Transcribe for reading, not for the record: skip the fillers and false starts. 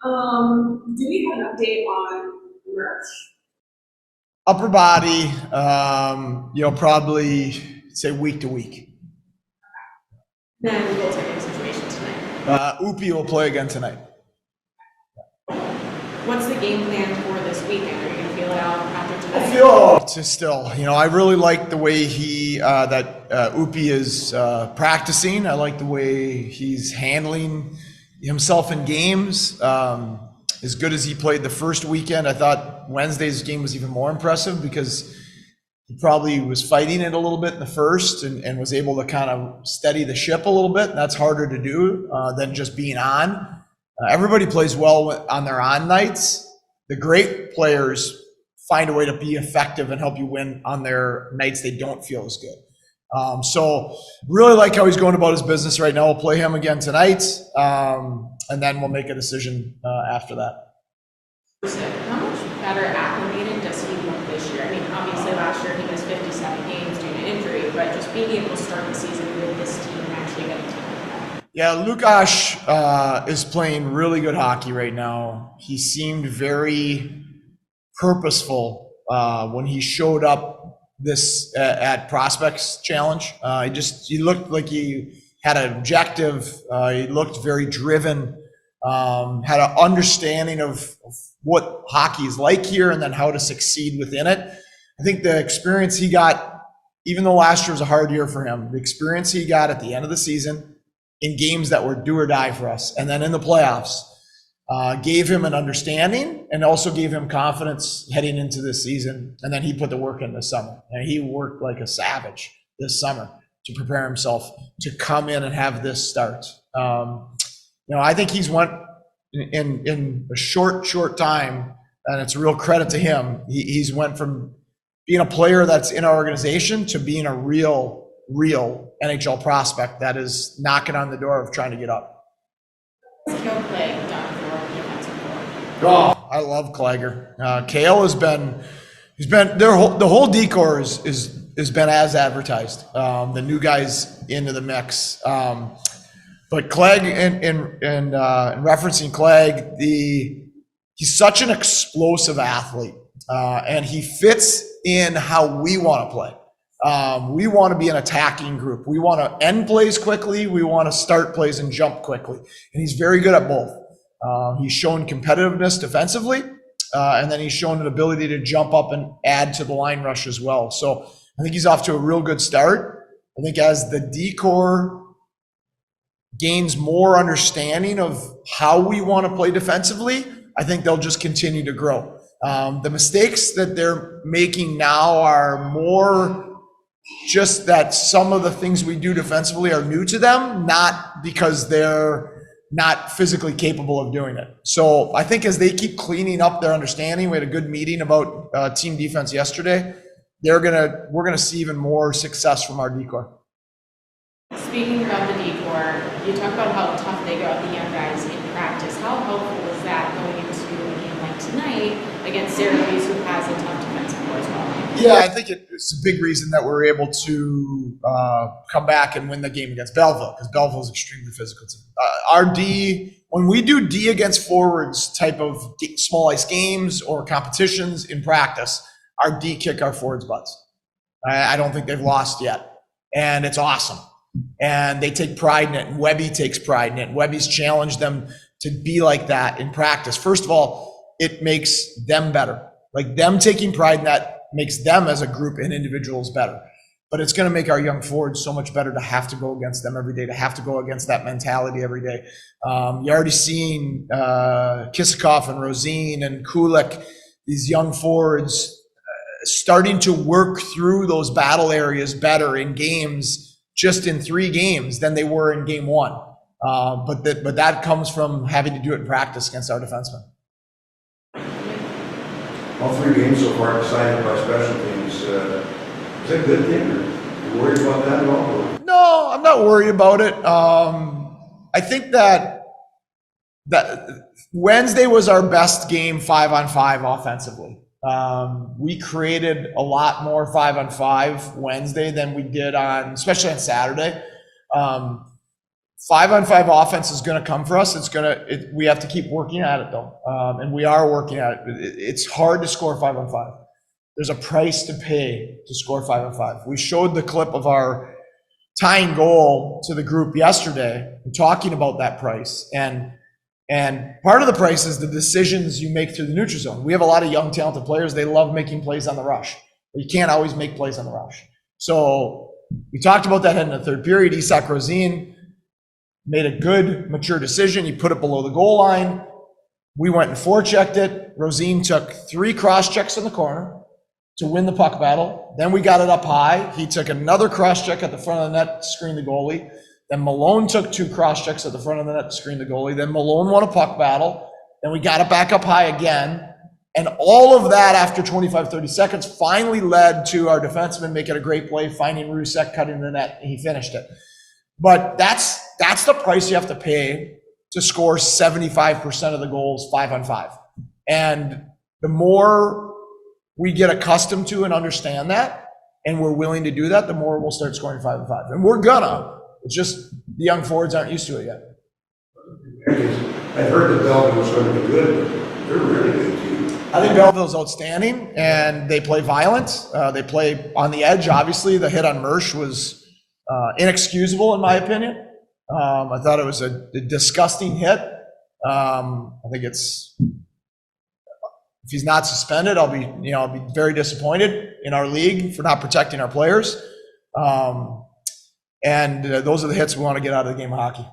Do we have an update on merch? Upper body, probably say week to week. Then goaltending situation tonight. Upi will play again tonight. What's the game plan for this weekend? Are you going to feel it out after tonight? I feel to still, I really like the way Upi is practicing. I like the way he's handling himself in games. As good as he played the first weekend, I thought Wednesday's game was even more impressive because he probably was fighting it a little bit in the first and was able to kind of steady the ship a little bit. And that's harder to do than just being on. Everybody plays well on their on nights. The great players find a way to be effective and help you win on their nights they don't feel as good. So really like how he's going about his business right now. We'll play him again tonight, and then we'll make a decision after that. How much better acclimated does he look this year? I mean, obviously last year he missed 57 games due to injury, but just being able to start the season with this team and actually getting to Yeah, Lukasz is playing really good hockey right now. He seemed very purposeful when he showed up at Prospects Challenge. He looked like he had an objective. He looked very driven. Had an understanding of what hockey is like here and then how to succeed within it. I think the experience he got, even though last year was a hard year for him, the experience he got at the end of the season in games that were do or die for us, and then in the playoffs, gave him an understanding and also gave him confidence heading into this season. And then he put the work in this summer, and he worked like a savage this summer to prepare himself to come in and have this start. I think he's went in a short time, and it's a real credit to him. He's went from being a player that's in our organization to being a real NHL prospect that is knocking on the door of trying to get up. Oh, I love Clager. Kale the whole decor has been as advertised. The new guys into the mix. But Clegg, in referencing Clegg, he's such an explosive athlete, and he fits in how we want to play. We want to be an attacking group. We want to end plays quickly. We want to start plays and jump quickly. And he's very good at both. He's shown competitiveness defensively, and then he's shown an ability to jump up and add to the line rush as well. So I think he's off to a real good start. I think as the decor gains more understanding of how we want to play defensively, I think they'll just continue to grow. The mistakes that they're making now are more just that some of the things we do defensively are new to them, not because they're not physically capable of doing it. So I think as they keep cleaning up their understanding, we had a good meeting about team defense yesterday. We're gonna see even more success from our decor. Speaking about the decor, you talk about how tough they go at the young guys in practice. How helpful was that going into a game like tonight against Syracuse, who has a tough defensive core as well? Yeah, I think it's a big reason that we're able to come back and win the game against Belleville, because Belleville is extremely physical team. Our D, when we do D against forwards type of small ice games or competitions in practice, our D kick our forwards' butts. I don't think they've lost yet, and it's awesome. And they take pride in it, and Webby takes pride in it. Webby's challenged them to be like that in practice. First of all, it makes them better. Like them taking pride in that makes them as a group and individuals better. But it's going to make our young forwards so much better to have to go against them every day, to have to go against that mentality every day. You're already seeing Kisakov and Rosine and Kulik, these young forwards, starting to work through those battle areas better in games, just in 3 games than they were in game 1. But that comes from having to do it in practice against our defensemen. All 3 games so far decided by special teams. Is that a good thing? Are you worried about that at all? No, I'm not worried about it. I think that Wednesday was our best game 5-on-5 offensively. We created a lot more 5-on-5 Wednesday than we did especially on Saturday. 5-on-5 offense is going to come for us. We have to keep working at it though. And we are working at it. It's hard to score 5-on-5. There's a price to pay to score 5-on-5. We showed the clip of our tying goal to the group yesterday, talking about that price. And part of the price is the decisions you make through the neutral zone. We have a lot of young, talented players. They love making plays on the rush. But you can't always make plays on the rush. So we talked about that in the third period. Isak Rosine made a good, mature decision. He put it below the goal line. We went and forechecked it. Rosine took 3 cross checks in the corner to win the puck battle. Then we got it up high. He took another cross check at the front of the net to screen the goalie. Then Malone took 2 cross checks at the front of the net to screen the goalie. Then Malone won a puck battle. Then we got it back up high again. And all of that after 25, 30 seconds finally led to our defenseman making a great play, finding Rusek, cutting the net, and he finished it. But that's the price you have to pay to score 75% of the goals 5-on-5. And the more we get accustomed to and understand that, and we're willing to do that, the more we'll start scoring 5-on-5. And we're gonna. It's just the young forwards aren't used to it yet. I heard that Belleville was going to be good, but they're really good too. I think Belleville's outstanding, and they play violent. They play on the edge. Obviously, the hit on Mersch was inexcusable, in my opinion. I thought it was a disgusting hit. I think if he's not suspended, I'll be very disappointed in our league for not protecting our players. And those are the hits we want to get out of the game of hockey.